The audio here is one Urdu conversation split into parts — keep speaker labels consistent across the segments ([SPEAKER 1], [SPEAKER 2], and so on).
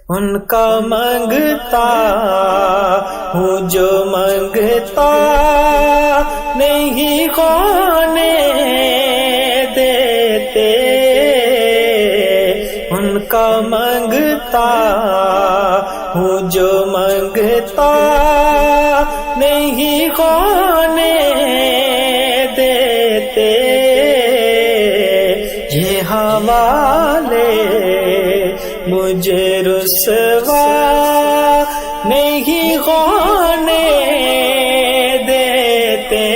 [SPEAKER 1] ان کا مانگتا ہوں جو مانگتا نہیں ہونے دیتے، ان کا مانگتا ہوں جو مانگتا نہیں ہونے دیتے، یہ حوالے مجھے رسوا نہیں ہونے دیتے،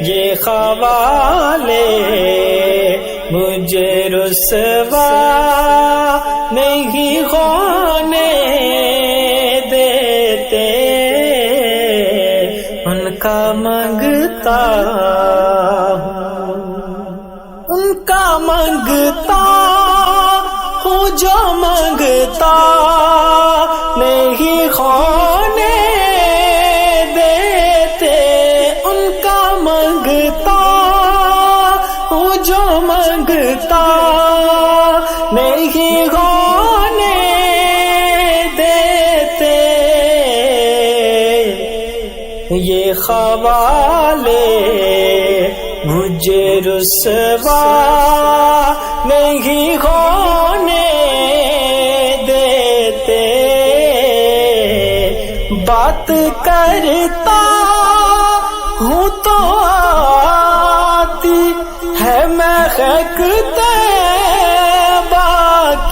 [SPEAKER 1] یہ حوالے مجھے رسوا نہیں ہونے دیتے، ان کا مانگتا ان کا مانگتا ہوں جو مانگتا نہیں ہونے دیتے، ان کا مانگتا ہوں جو مانگتا نہیں ہونے دیتے، یہ حوالے مجھے رسوا نہیں ہونے دیتے، بات کرتا ہوں تو آتی ہے مہک طیبہ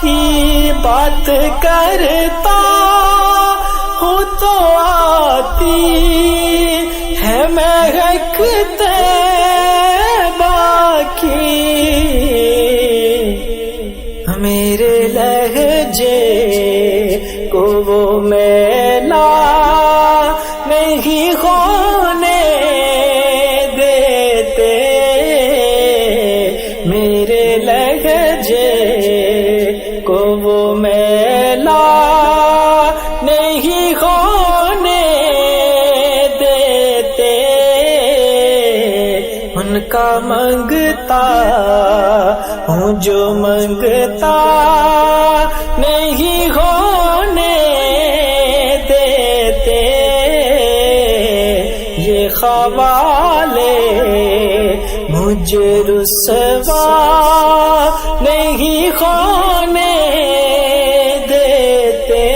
[SPEAKER 1] کی، بات کرتا ہوں تو آتی ہے مہک طیبہ کی، میرے لہجے کو وہ میلا نہیں ہونے دیتے، میرے لہجے کو وہ میلا نہیں ہونے دیتے، ان کا مانگتا ہوں جو مانگتا نہیں ہونے دیتے، یہ حوالے مجھے رسوا نہیں ہونے دیتے،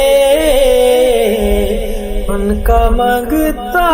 [SPEAKER 1] ان کا مانگتا